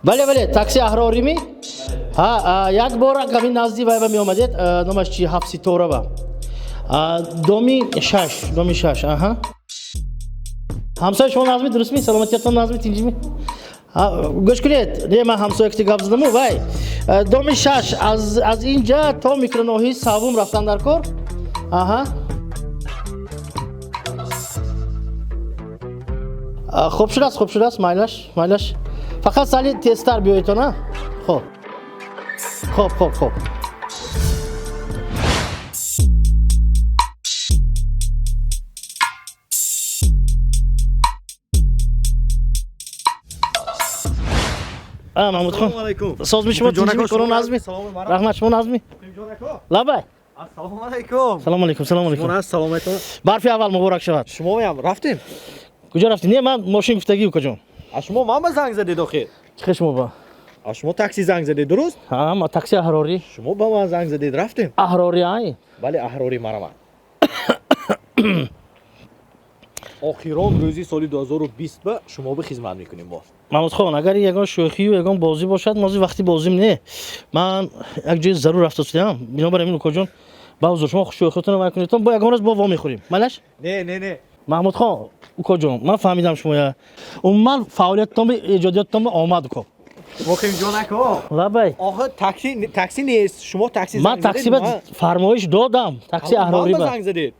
بله بله تاکسی اهراریمی ها یک بار کمی نزدیک وای می اومدید نماش چی هفت توره با دومی شش آها همسایه شما نازمی درست می سلامتیتون نازمی تینجی می گوش کنید نه من همسایه کتی گپ زدم وای دومی شش از اینجا تا میکرونوهی سوم رفتن در کار آها خوب شده است مایلش فقط سالی تستر بیایید تو نه خوب محمود خان السلام علیکم ساز میشم تینجی میکنم نازمی رحمت شما نازمی لبای السلام علیکم سلام علیکم من سلامتون برفی اول مبارک شود شما هم رفتیم کجا رفتی نه من ماشین گفتگی کجا شما ما زنگ زدید آخه چه شما با شما تاکسی زنگ زدید درست ها ما تاکسی احراری شما با من زنگ زدید رفتیم احراری ای بله احراری مرام آخران روزی سال 2020 با شما به خدمت میکنیم ما محمود خان اگر یگان شوخی و یگان بازی باشد مازی وقتی بازیم نه من یک جای ضرور رفته بودم بنابراین اینو کجا با حضور شما شوخیتون رو میکنید با یگان روز با وا میخوریم مالش نه محمود خان کجا من فهمیدم شما من فعالیتتون ایجادیاتتون آمد کو مخیم جونکو لبای آخه تاکسی نیست شما تاکسی من تاکسی به فرمایش دادم تاکسی احراری زنگ زدید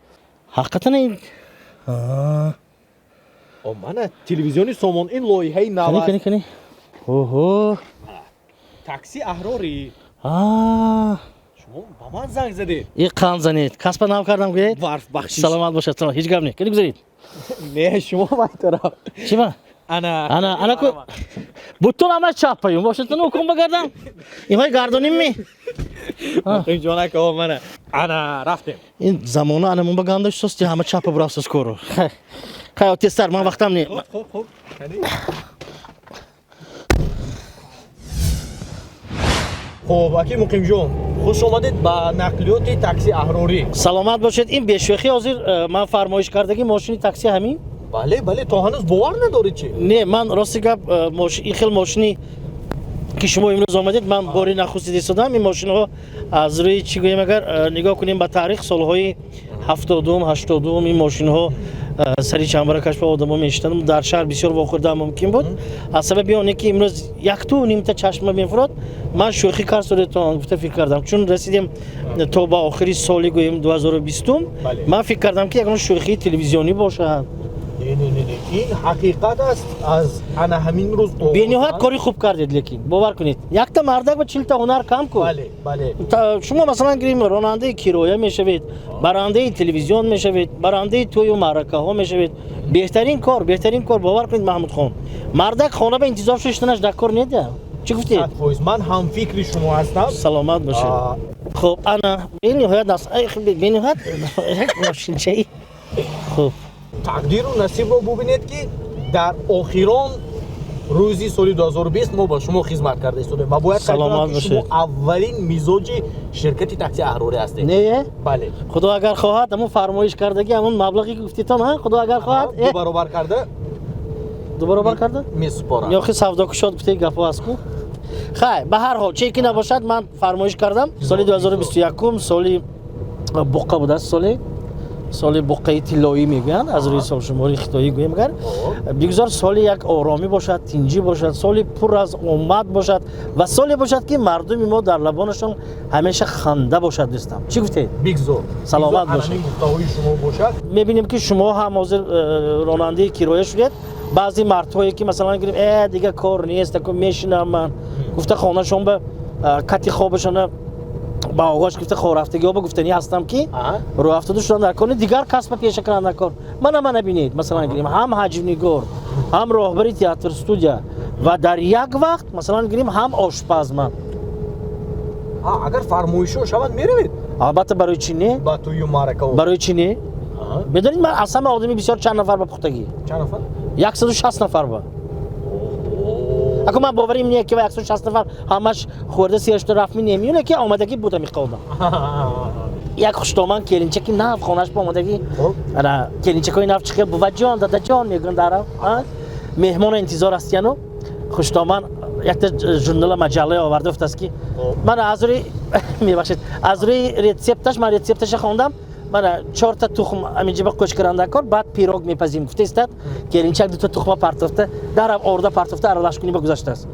حقیقتا این من تلویزیونی سامان این لایحه نو کنی اوه تاکسی احراری شما با من زنگ زدید این قند زنید کسب نام کردم گوید ظرف بخشیش سلامت باشد سلام هیچ گپ نه کنی گذارید نه شما باید چی با انا کو بوتون همه چپ پیون باشد تو حکم بگردم این های گردانیم می مخیم جونکو من انا رفتیم این زمانه انا من بگندش سستی همه چپ براسس کورو خیلی تستر من وقتم نی خوب خب اکی مقیم جون خوش آمدید با نقلیات تاکسی احراری سلامت باشید این بیشوخی حاضر من فرمایش کردگی ماشینی تاکسی همین بله تو هنوز باور ندارید چی نه من راستی گپ این خیلی ماشینی که شما امروز آمدید من باری نخستیده شدم این ماشین ها از روی چی گویم اگر نگاه کنیم به تاریخ سالهای 72 82 این ماشین ها سری چنبر کشف آدما میشتن در شهر بسیار واخورده ممکن بود از سبب اینه که امروز یک تو نیم تا چشم میفراد من شوخی کار تو گفته فکر کردم چون رسیدیم تا با آخری سالی گویم 2020 من فکر کردم که یک شوخی تلویزیونی باشه نه این حقیقت است از انا همین روز بینهایت کاری خوب کردید لیکن باور کنید یک تا مردک با 40 تا هنر کم کن بله شما مثلا گریم راننده کیرویا میشوید برنده تلویزیون میشوید برنده توی و معرکه ها میشوید بهترین کار باور کنید محمود خان مردک خانه به انتظار ششتنش در کار نده چی گفتید من هم فکر شما هستم سلامت باشید خب انا بینهایت است بینهایت ماشین چی خب تقدیر و نصیب رو ببینید که در آخران روزی سال 2020 ما با شما خدمت کرده استودیم و باید سلامت باشید شما اولین میزوج شرکت تاکسی احراری هستید نه بله خدا اگر خواهد همون فرمایش کردگی همون مبلغی که گفتیتون ها خدا اگر خواهد دو برابر کرده میسپارم یا خیلی سودا کشاد گفته گپا است کو خیر به هر حال چه کی نباشد من فرمایش کردم سال 2021 سال بقا بوده سال بقای طلایی میگن از روی سال شماری خطایی گویم اگر بگذار سال یک آرامی باشد تینجی باشد سال پر از امید باشد و سالی باشد که مردم ما در لبانشان همیشه خنده باشد دوستم چی گفته بگذار سلامت باشید شما باشد میبینیم که شما هم حاضر راننده کیرویه شدید بعضی مردهایی که مثلا گفتیم دیگه کار نیست که میشینم من گفته خانه شما به کتی خوابشون با آقاش گفته خور رفتگی ها به گفتنی هستم که رو افتاده شدن در کار دیگر کسب پیشه کردن در کار من ببینید مثلا گیریم هم حجم نگار هم راهبری تئاتر استودیو و در یک وقت مثلا گیریم هم آشپز من اگر فرمایشو شود میروید البته برای چی نه با توی معرکه برای چی نه بدونید من اصلا آدمی بسیار چند نفر به پختگی چند نفر 160 نفر با اگه من باوریم نیه که 160 نفر همش خورده سیرشت رفت نمیونه که آمدگی بوده میخوادم یک خوشتومن کلینچکی نف خونش با آمدگی انا کلینچکای نف چخه بود جان دادا جان میگن دارم مهمان انتظار است یانو خوشتومن یک ژورنال مجله آورده است که من از روی میبخشید از روی رسپتش خواندم. من 4 تا تخم همینجا با قوش کرنده کار بعد پیروگ میپزیم گفته است که این چک 2 تا تخم پرتفته در آورده پرتفته ارالش کنی بگذاشته است.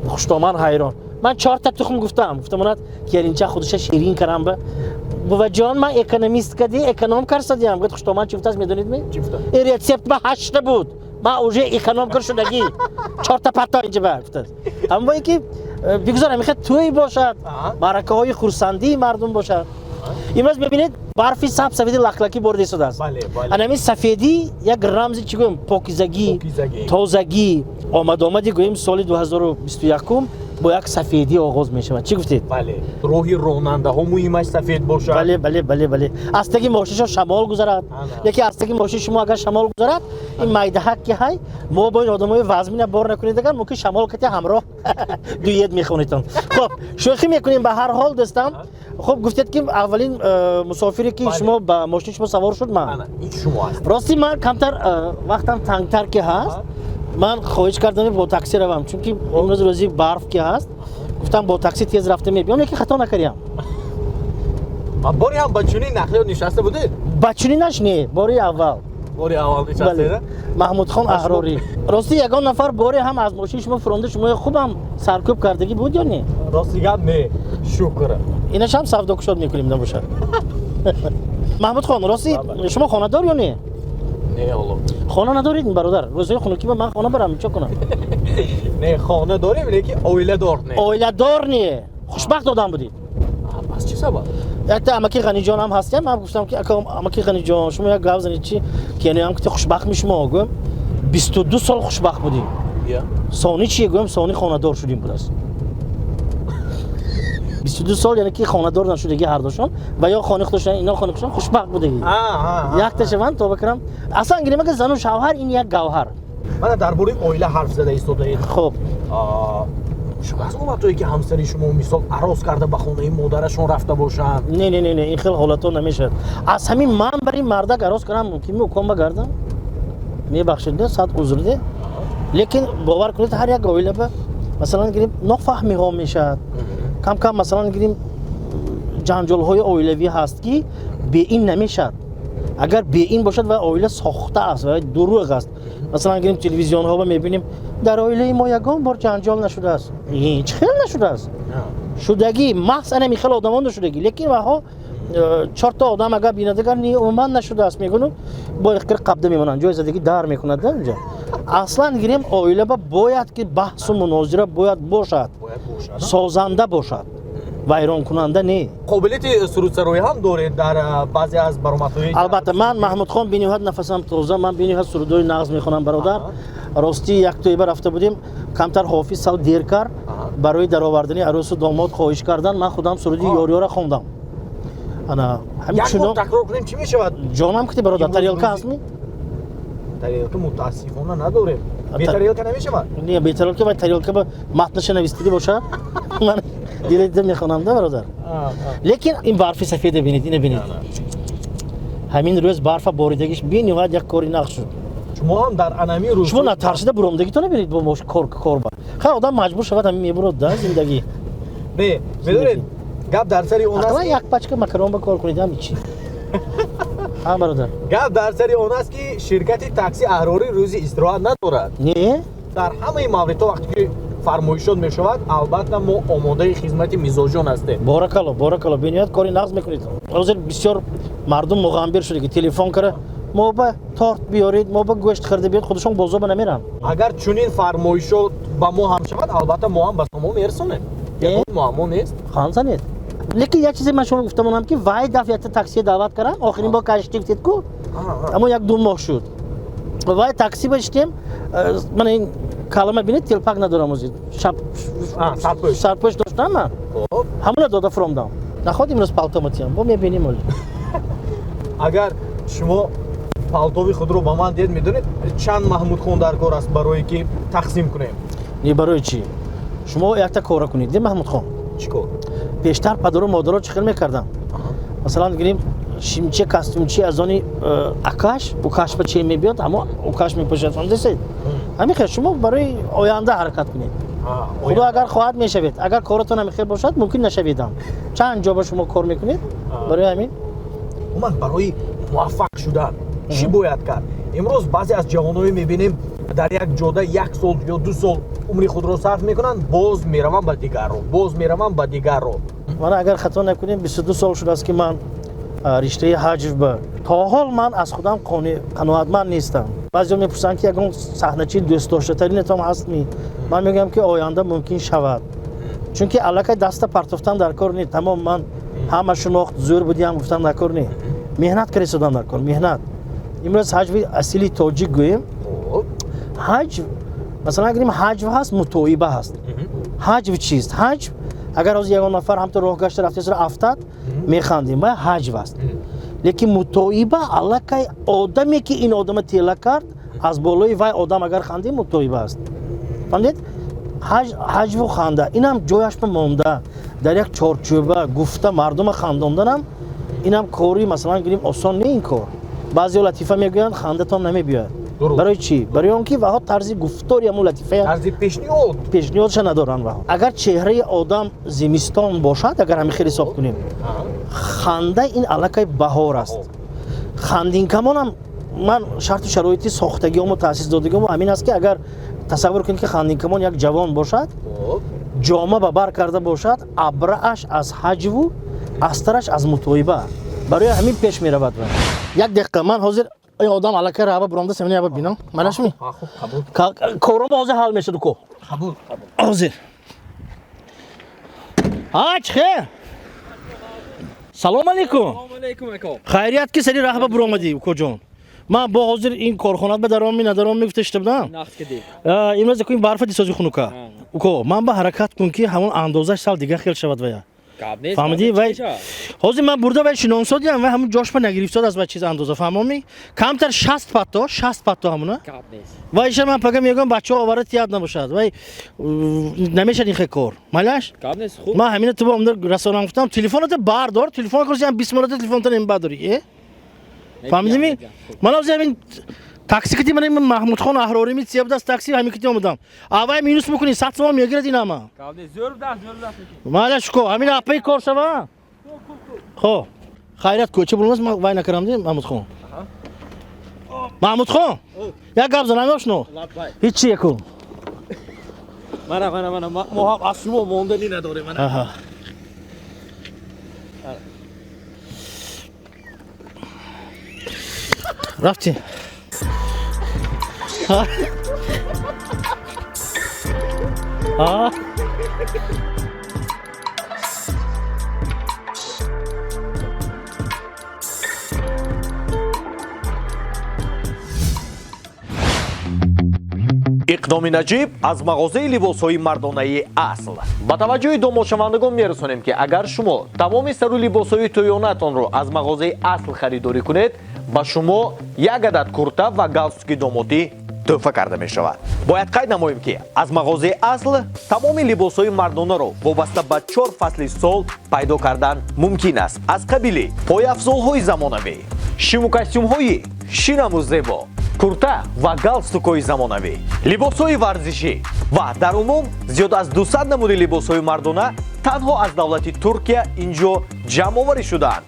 خوشتومان حیران من 4 تا تخم گفتم اونات که این چک خودش شیرین کردم بابا جان من اکونومیست کدی اکونوم کار سدیم گفت خوشتومان چی است میدونید می این رسپت با 8 بود من اوجه اکونوم کار شدگی 4 تا پتا اینجا برفت اما اینکه بگذارم میخواد توی باشد معرکه های خورسندی مردم باشد. امروز ببینید برفی سفیدی لخلکی برده شده است. همین سفیدی یک رمزی چی گویم پاکیزگی تازگی آمدی گویم سال 2021 با یک سفیدی آغاز می شود. چی گفتید؟ بله روحی روننده ها مهمش سفید باشد. بله استگی ماشینش شمال گذارد. یکی استگی ماشین شما اگر شمال گذارد این میده حق که های ما با این آدمای وزمین بار نکنید اگر ممکن شمال کتی همراه دوید میخونیدن. خب شوخی میکنیم به هر حال دوستان. خب گفتید که اولین مسافری که شما با ماشین شما سوار شد من. این شما است. راستی من کمتر وقتم تنگتر که هست من خواهش کردم با تاکسی روم چون که امروز روزی برف که هست گفتم با تاکسی تیز رفته میام یکی خطا نکردم. ما باری هم بچونی نخل نشسته بوده؟ بچونی نشنی باری اول نشسته محمود خان احراری. راستی یگان نفر باری هم از ماشین شما فرونده شما خوبم سرکوب کردگی بود یا نه؟ راستی گپ نه شکر. اینش هم سودا کشاد میکنیم نباشه. محمود خان راستی شما خانه دار یا نه؟ نه والله. خانه ندارید برادر؟ روزای خونگی من خانه برم چه کنم؟ نه خانه داریم لیکن اویله دار نه. اویله دار نه. خوشبخت آدم بودید. پس چی سبب؟ یک تا امکی غنی جان هم هستیم من گفتم که امکی غنی جان شما یک گاو زنید چی که یعنی هم که خوشبخت میشم آگم 22 سال خوشبخت بودیم. سانی چیه گویم سانی خانه دار شدیم بود است. 22 سال یعنی که خانه دار نشدگی هر دوشون و یا خانه داشتن اینا خانه داشتن خوشبخت بودگی. یک تاشه من تو بکرم اصلا انگلیسی میگه زن و شوهر این یک گوهر. من درباره اویله حرف زده ایستاده. خب شما از اون وقتی که همسری شما مثال عروس کرده به خونه مادرشون رفته باشن. نه این خیلی حالات نمیشه. از همین من برای مردک عروس کردم ممکن میکنم بگردم میبخشید نه صد عذر ده لیکن باور کنید هر یک اویله به مثلا گریم نفهمی ها میشه کم مثلا گریم جنجال های اویلوی هست که به این نمیشد. اگر به این باشد و اویله ساخته است و دروغ است مثلا گریم تلویزیون ها میبینیم در اویله ما یگان بار جنجال نشده است هیچ خیلی نشده است شدگی محض انا خیلی آدمان نشدگی لیکن وها 4 تا آدم اگر بیندگان نی عموما نشده است میگن با اخکر قبضه میمونن جای زدگی در میکنند اینجا اصلا گریم اویله باید که بحث و مناظره باید باشد سازنده باشد ویران کننده نه. قابلیت سرود سرایی هم دارید در بعضی از برآمدهای. البته من محمود خان بینیوهد نفسم تازه من بینیوهد سرودای نغز میخونم برادر. راستی یک تویبه رفته بودیم کمتر حافظ سال دیر کرد برای درآوردن عروس و داماد خواهش کردن من خودم سرودی یاریارا خوندم. انا همین شنو تکرار کنیم چی میشود؟ جانم که برادر تریالکا هست می؟ تریالکا متاسفانه نداره. بی تریالکا نمیشود؟ نه بی تریالکا باید تریالکا با متنش نویسیده باشه. من دیده میخونم ده برادر. لیکن این برف سفید ببینید اینو ببینید. همین روز برف باریدگیش بینیوهد یک کاری نقش شد. شما هم در انمی روز شما نترسیده برامدگیتون نبینید با ماش کار با خیلی آدم مجبور شود همین میبرد در زندگی نه میدونید گپ در سری اون است یک پچک مکرون با کار کنید همین چی ها برادر گپ در سری اون است که شرکت تاکسی احراری روزی استراحت ندارد نه در همه موارد وقتی که فرمایشات میشود البته ما آماده خدمت میزاجون هستیم. بارکالله ببینید کاری نقض میکنید. روز بسیار مردم مغامبر شده که تلفن کنه ما با تارت بیارید ما با گوشت خرید بیاد خودشون بازار نمیرن. اگر چنین فرمایشات با ما هم شود البته ما هم به شما میرسونیم. معما نیست خانزانید. لیکن یک چیزی من شما گفتم اونم که وای دفعه تاکسی دعوت کردن آخرین با کشتی گفتید کو اما یک دو ماه شد وای تاکسی بشتیم من این کلمه بینید تلپاک ندارم از شب سرپوش داشتم من همون داده فروم نخواد امروز پالتو متیم با میبینیم ولی اگر شما پالتوی خود رو با من دید میدونید چند محمود خان در کار است برای که تقسیم کنیم نه برای چی شما یک تا کار کنید دی محمود خان چیکار بیشتر پدر و مادر چیکار میکردم مثلا گریم شیمچه کاستومچی از آنی اکاش و کاش به چی میبیاد اما او کاش میپوشد فهمیدید همین خیلی شما برای آینده حرکت کنید خدا اگر خواهد میشوید، اگر کارتون هم خیر باشد ممکن نشویدم. چند جا با شما کار میکنید؟ برای همین من برای موفق شدن چی باید کرد؟ امروز بعضی از جوانایی میبینیم در یک جاده 1 سال یا 2 سال عمری خود را صرف میکنن، باز میرون به دیگر رو، باز میرون به دیگر رو. من اگر خطا نکنیم 22 سال شده است که من رشته حج به تا حال من از خودم قناعتمند نیستم. بعضی میپرسن که یگان صحنه‌چی دوست داشته ترین تام هست می؟ من میگم که آینده ممکن شود. چون که الکی دست پرتفتن در کار نیست. تمام من همه شناخت زور بودیم گفتم در کار نیست. مهنت کردم شدم در کار، مهنت. امروز حج اصلی تاجیک گویم. حج مثلا اگریم حج هست متوعبه هست. حج چیست؟ حج اگر از یگان نفر هم تو راه گشته رفته سر افتاد میخندیم و حج است. لیکن متوعبه الکی آدمی که این آدم تیله کرد از بالای وای آدم اگر خندیم متوعبه است. فهمید؟ حج و خنده اینم جایش مونده در یک چارچوبه گفته مردم خنداندنم اینم کاری مثلا گیریم آسان نه این کار. بعضی لطیفه میگویند خنده تان نمیبیاد. برای چی؟ برای اونکه وها طرز گفتاری همون لطیفه طرز پیشنهادش ندارن. وها اگر چهره آدم زمستان باشد اگر همین خیلی حساب کنیم خنده این الکی بهار است. خندین کمان هم من شرط و شرایطی ساختگی و تاسیس دادگی و همین است که اگر تصور کنید که خندین کمان یک جوان باشد جامه به بر کرده باشد ابرش از حج و استرش از متوعبه برای همین پیش می رود. یک دقیقه من حاضر این آدم الکی راه برامده سمینه اب بینم منش می کارم حاضر حال میشه کو قبول حاضر آج خیر سلام علیکم خیریت کی سری راه برامدی کجون من با حاضر این کارخانه به درام می ندارم میگفتشت بدم نقد کدی امروز کوین برف دیسازی خونوکا کو من به حرکت کن که همون اندازش سال دیگه خیلی شود ویا فهمیدی وای حاضر من برده وای شنونسا دیدم و همون جاش به نگریفتاد از چیز اندازه فهمی کمتر 60 پتا همونه وایش من پگم میگم بچه‌ها آورت یاد نباشد وای نمیشه این کار مالاش ما همین تو با اون رسانه گفتم تلفنت بردار تلفن کردم 20 مرد تلفن تا نمیبرداری فهمیدی می من از همین تاکسی کتی من محمود خان احراری می سیاب دست تاکسی همین کتی اومدم اوای مینوس میکنی 100 تومن میگیرد اینا ما زور مالاش کو همین اپی کار شوا خو خیرت کوچه بولماس ما وای نکردم دی محمود خان محمود خان یک گپ زنم شنو هیچ چی کو من ما اصلا موندنی نداره من رفتی иқдоми наҷиб аз мағозаи либосҳои мардонаи асл ба таваҷҷӯҳи домошавандагон мерасонем ки агар шумо тамоми сару либосҳои тӯёнаатонро аз мағозаи асл харидорӣ кунед ба шумо як адад курта ва галстуки домотӣ тӯҳфа карда мешавад. бояд қайд намоем ки аз мағозаи асл тамоми либосҳои мардонаро вобаста ба 4 фасли сол пайдо кардан мумкин аст. аз қабили пойафзолҳои замонавӣ, шиму костюмҳои шинаму зебо, курта ва галстукҳои замонавӣ, либосҳои варзишӣ ва дар умум зиёд аз 200 намуди либосҳои мардона танҳо аз давлати Туркия инҷо ҷамъоварӣ шудаанд.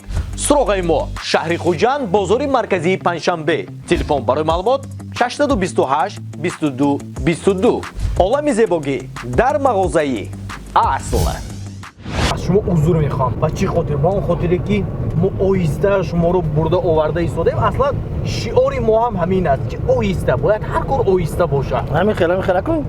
суроғаи мо шаҳри Хуҷанд, бозори марказии Панҷшанбе. телефон барои маълумот 628 22 22. олами зебогӣ дар мағозаи асл. از شما عذر میخوام. با چی خاطر؟ با اون خاطره که ما آهسته شما رو برده آورده ایستادیم. اصلا شعار ما هم همین است که آهسته باید هر کار آهسته باشه. همین خیلی کن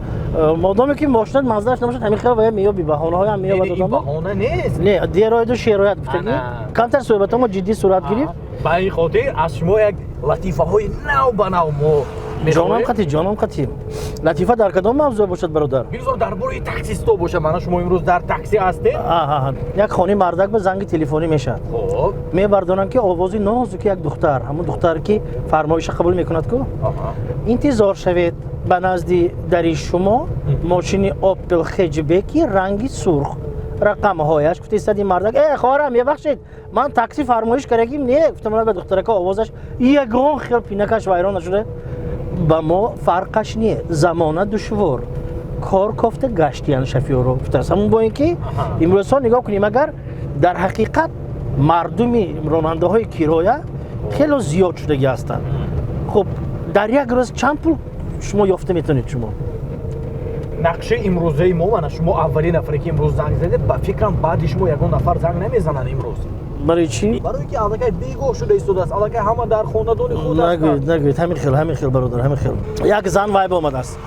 مادامی که ماشین مزدش نباشد همین خیلی باید میاد بی بهانه های هم میاد این بهانه نیست. نه دیرایت و شرایط گفتگی کمتر صحبت ما جدی صورت گرفت. با این خاطر از شما یک لطیفه های نو به نو ما جانم خطی لطیفه در کدام موضوع باشد برادر؟ بگذار درباره تاکسیستا باشه. من شما امروز در تاکسی هستید؟ یک خانه مردک به زنگ تلفنی میشه. خب میبردونن که آوازی نازک یک دختر، همون دختر که فرمایش قبول میکند کو انتظار شوید به نزد در شما ماشین اپل خجبکی رنگی سرخ رقم هایش گفت استادی مردک ای خواهرم یه بخشید من تاکسی فرمایش کردم نه گفتم من به دختره که آوازش یگان خیلی پینکش ویران نشده با ما فرقش نیه زمانه دشوار کار کافته گشتیان شفیورو گفتاست همون با اینکه امروز ها نگاه کنیم اگر در حقیقت مردمی راننده های کرایه خیلی زیاد شدگی هستند. خب در یک روز چند پول شما یافته میتونید شما؟ نقشه امروزه ما من شما اولین نفری که امروز زنگ زده با فکرم بعد شما یگان نفر زنگ نمیزنن امروز. برای چی؟ برای اینکه الکی بیگاه شده ایستاده است، الکی همه در خانه‌داری خود هستند. نگوید همین خیل برادر همین خیل. یک زن وایب آمده است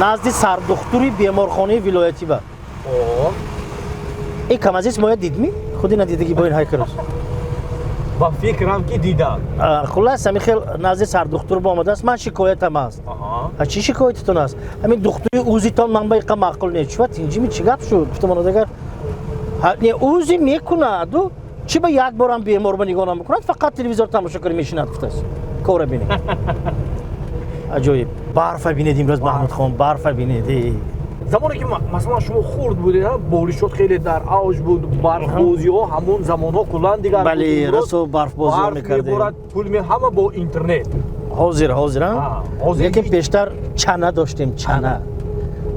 نزد سردختوری بیمارخانه ولایتی با این کم از این مایه دیدمی؟ خودی ندیدگی با این های کرد با فکرم که دیدم. خلاص همین خیل نزد سردختور با آمده است من شکایتم است. چی شکایتتون است؟ همین دختوری اوزیتان من با ایقا معقول نیست شود اینجی می چی گپ شد؟ گفتم آنها دیگر اوزی میکنه دو چی با یک بارم بیمار با نگاه نمیکند فقط تلویزیون تماشا کاری میشیند گفته است کار بینید عجایب برف بینید امروز محمود خان برف بینید زمانی که مثلا شما خورد بودید بارشات خیلی در اوج بود برف بازی ها همون زمان ها کلان دیگر بله رسو برف بازی ها میکردیم پول می همه با اینترنت حاضر لیکن پیشتر چنه داشتیم چنه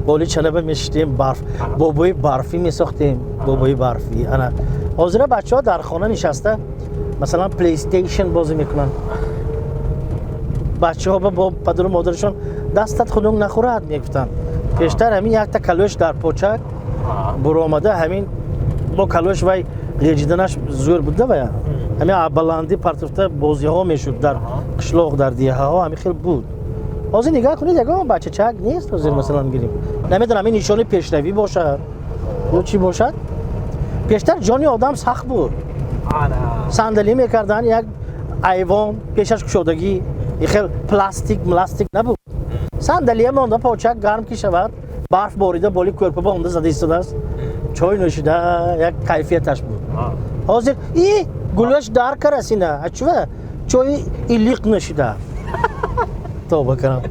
بالی چنه میشتیم برف بابای برفی میساختیم بابای برفی انا حاضر بچه ها در خانه نشسته مثلا پلی استیشن بازی میکنن بچه ها با پدر و مادرشون دستت خودمون نخورد میگفتن پیشتر همین یک تا کلوش در پوچک برو آمده همین با کلوش وای غیجیدنش زور بوده باید همین بلندی پرتفته بازی ها میشود در قشلاق در دیه ها همین خیلی بود حاضر نگاه کنید یکم بچه چک نیست حاضر مثلا گیریم نمیدونم این نشانه پیشروی باشد یا چی باشد پیشتر جانی آدم سخت بود صندلی میکردن یک ایوان پیشش کشودگی خیلی پلاستیک نبود صندلی مانده پاچک گرم کی شود برف باریده بالی کورپا با اونده زده ایستاده است چای نوشیده یک کیفیتش بود حاضر ای گلوش در کرسینه چوه چای ایلیق نشیده تو بکنم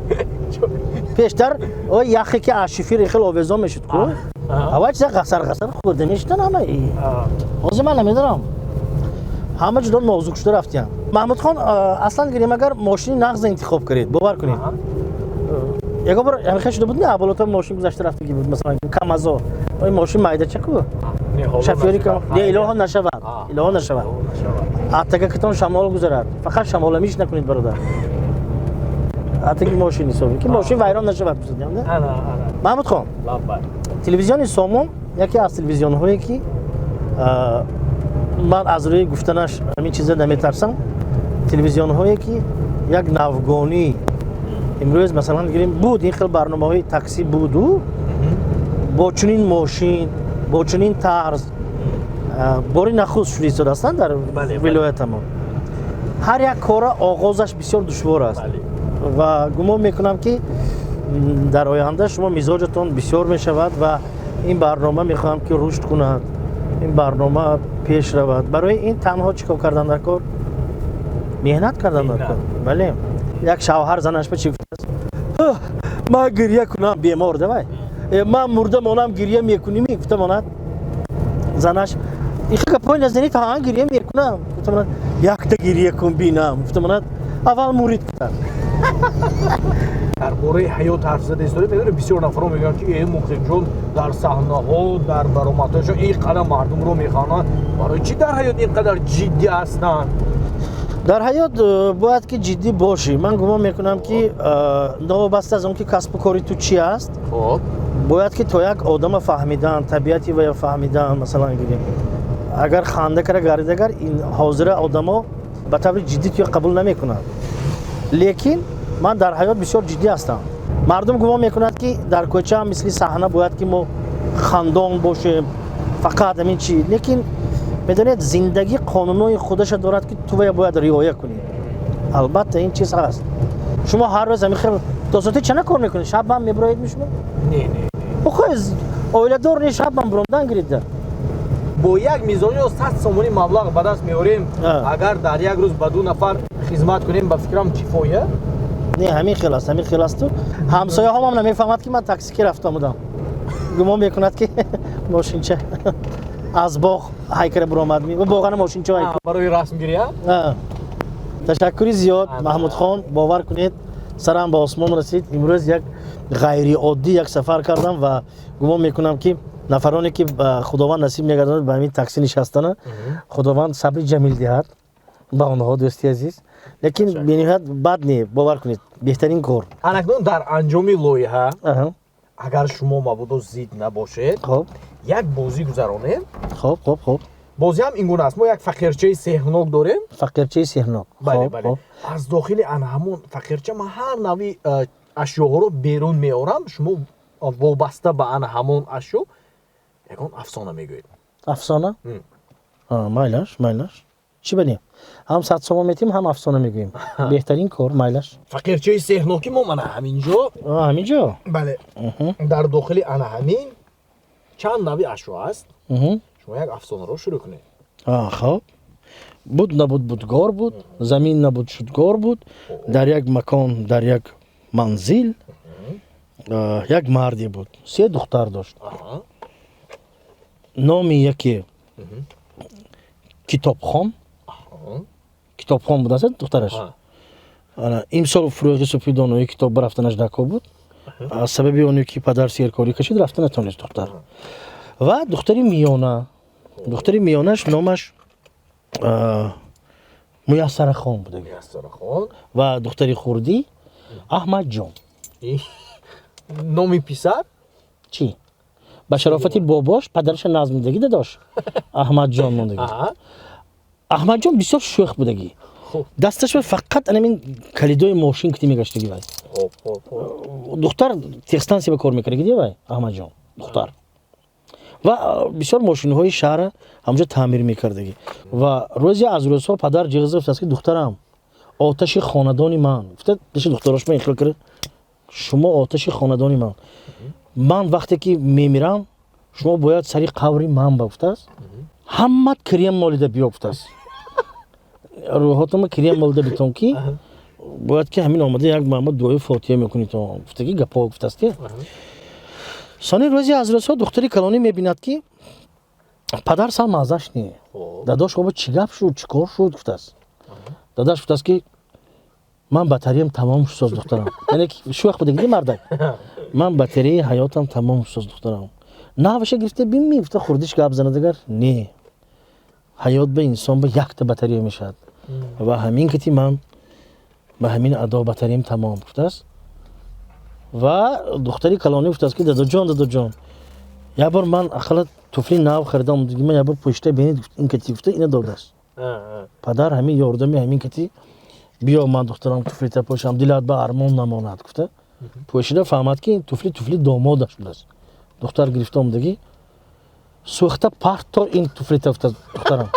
پیشتر او یخی که اشیفی ریخل آویزا میشد کو اول چیزا قصر خورده میشتن همه ای حاضر من نمیدونم همه جدا نازک شده رفتیم محمود خان اصلا گریم اگر ماشین نغز انتخاب کرید باور کنید یک بار همیشه شده بود نه اولتا ماشین گذشته رفتگی بود مثلا کم از این ماشین مایده چکو شفیاری که ایلوها نشود حتی که کتان شمال گذارد فقط شمال میش نکنید برادر حتی که ماشین نیست که ماشین ویران نشود بزنیم نه محمود خان تلویزیون سومون یکی از تلویزیون هایی که من از روی گفتنش همین چیزا نمیترسم تلویزیون هایی که یک ناوگانی امروز مثلا گیریم بود این خیلی برنامه‌های تاکسی بود و با چنین ماشین با چنین طرز باری نخست شده ایستاده هستند در ولایت ما هر یک کار آغازش بسیار دشوار است و گمان میکنم که در آینده شما مزاجتون بسیار میشود و این برنامه میخواهم که رشد کند این برنامه پیش رود برای این تنها چیکار کردن در کار مهنت کردن در کار بله یک شوهر زنش به چی گفت ما گریه کنم بیمار ده من مرده مانم گریه میکنی گفتم آنها زنش این که پایین نزدنی تا ها گریه میکنم گفتم آنها یک تا گریه کن بینم گفتم آنها اول مرید کردن در باره حیات حرف زده استوری میدونه بسیار نفرا میگن که این مخرج جون در صحنه ها در برآمدش این قدر مردم رو میخوانن برای چی در حیات اینقدر جدی هستن در حیات باید که جدی باشی من گمان میکنم که نوبسته از اون که کسب و کاری تو چی است باید که تو یک آدم فهمیدن طبیعتی و فهمیدن مثلا گیریم اگر خنده کرده گردگر این حاضر آدما به طور جدی تو قبول نمیکنن لیکن من در حیات بسیار جدی هستم مردم گمان میکنند که در کوچه هم مثل صحنه باید که ما خندان باشیم فقط همین چی لیکن میدونید زندگی قانونای خودش دارد که تو باید رعایت کنی البته این چیز هست شما هر روز همین خیلی دوستی چه نکار میکنید شب هم میبرید میشون نه بخواه اوله دار نیست شب هم براندن گریده با یک میزانی و 100 سومونی مبلغ به دست میاریم اگر در یک روز با 2 نفر خدمت کنیم به فکرم کفایه نه همین خیلی است تو همسایه هم نمیفهمد که من تاکسی کی رفتم بودم گمان میکند که ماشین چه از باغ هایکر برآمد می و واقعا ماشین چه هایکر برای رسم گیری تشکری زیاد محمود خان باور کنید سرم به آسمان رسید امروز یک ғайриоддӣ як сафар кардам ва гумон мекунам ки нафароне ки худованд насиб мегардонад ба ҳамин таксӣ нишастана худованд сабри ҷамил диҳад ба онҳо дӯсти азиз лекин бениҳоят бад не бовар кунед беҳтарин кор анакнун дар анҷоми лоиҳа агар шумо мабодо зид набошед як бозӣ гузаронем хоб бозиам ин гуна аст мо як фақирчаи сеҳнок дорем фақирчаи сеҳнок бале аз дохили ҳамон фақирча ман ҳар нави ашёҳоро берун меорам шумо вобаста ба ҳамон ашё ягон афсона мегӯед афсона майлаш чӣ бадем ҳам садсома метим ҳам афсона мегӯем беҳтарин кор майлаш фақирчаи сеҳноки мо мана ҳаминҷо бале дар дохили ҳамин чанд нави ашё аст шумо як афсонаро шурӯъ кунед хоб буд набуд будгор буд замин набуд шудгор буд дар як макон дар як манзил як марде буд се духтар дошт номи яке китобхон буд аст духтараш имсол фурӯғи супидонои китоб рафтанаш дако буд аз сабаби оне ки падар серкорӣ кашид рафта натавонист духтар ва духтари миёнаш номаш муяссарахон будаги ва духтари хурдӣ аҳмадҷон номи писар чӣ ба шарофати бобош падараша назмидагӣ дадошт аҳмадҷон мондаги аҳмадҷон бисёр шӯх будагӣ дасташ фақат анамин калидои мошин кити мегаштагӣ вай духтар техстанси ба кор мекардаги ди вай аҳмадҷон духтар ва бисёр мошинҳои шаҳра ҳамҷо таъмир мекардаги ва рӯзе аз рӯзҳо падар ҷиғиз гуфтааст ки духтарам оташи хонадони ман гуфта даши духтарош ман ихло кард шумо оташи хонадони ман вақте ки мемирам шумо бояд сари қабри ман ба гуфтааст ҳамат крем молида биё гуфтааст рӯҳотама крем молида битон ки бояд ки ҳамин омада як маҳмад дуои фотиҳа мекунед гуфтаги гапҳо гуфтааст ки сони рӯзи аз рӯзҳо духтари калонӣ мебинад ки падар сам маззаш не дадош оба чӣ гап шуд чӣ кор шуд гуфтааст дадаш гуфтааст ки ман батариям тамом шудааст духтарам яъне ки шӯх будаги ди мардак ман батарияи ҳаётам тамом шудааст духтарам наваша гирифта бимӣ гуфта хурдиш гап занад агар не ҳаёт ба инсон ба якта батария мешавад ва ҳамин кити ман ба ҳамин адо батариям тамом гуфтааст ва духтари калонӣ гуфтааст ки дадоҷон як бор ман ақалла туфли нав харидам диги ман як бор пӯшида бенед ин кати гуфта ина додааст падар ҳамин ёрдами ҳамин кати биё ман духтарам туфлита пӯшам дилат ба армон намонад гуфта пӯшида фаҳмад ки туфли домодаш будааст духтар гирифта омдаги сӯхта партор ин туфлита гуфта духтарам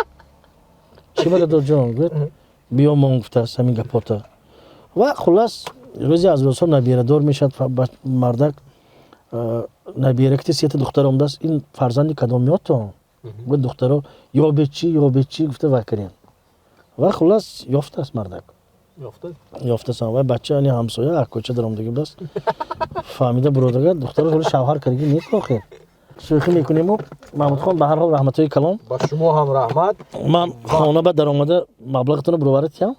чӣ ба дадоҷон гуфт биё мон гуфтааст ҳамин гапота ва хулас рӯзи аз рӯзҳо набирадор мешавад мардак набира кити сета духтар омдааст ин фарзанди кадомиёто гуфт духтаро ёбечӣ гуфта вай карем ва хулас ёфтааст мардак ёфтаасан вай бача ани ҳамсоя аккӯча дар омдаги будааст фаҳмида буродарга духтаро ҳоли шавҳар кардаги нет охир шӯхӣ мекунему маҳмудхон ба ҳар ҳол раҳматҳои калон ба шумо ҳам раҳмат ман хона ба даромада маблағатонро буровара диҳам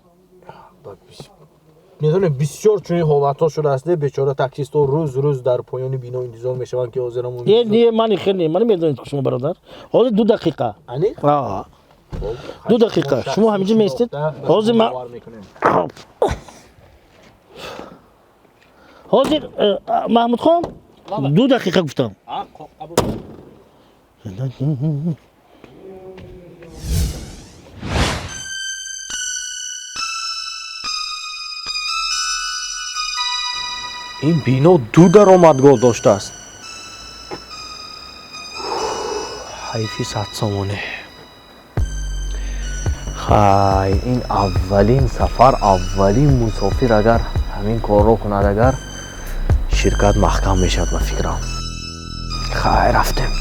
медонем бисёр чунин ҳолатҳо шудааст бечора таксистҳо рӯз дар поёни бино интизор мешаванд ки ҳозирам мани хел не мани медонед ки шумо бародар ҳозир 2 дақиқа 2 дақиқа шумо ҳаминҷо меистед ҳозир ҳозир маҳмудхон 2 дақиқа гуфтам ин бино 2 даромадгоҳ доштааст ҳайфи садсомоне хай ин аввалин сафар аввалин мусофир агар ҳамин корро кунад агар ширкат маҳкам мешавад ба фикрам хай рафтем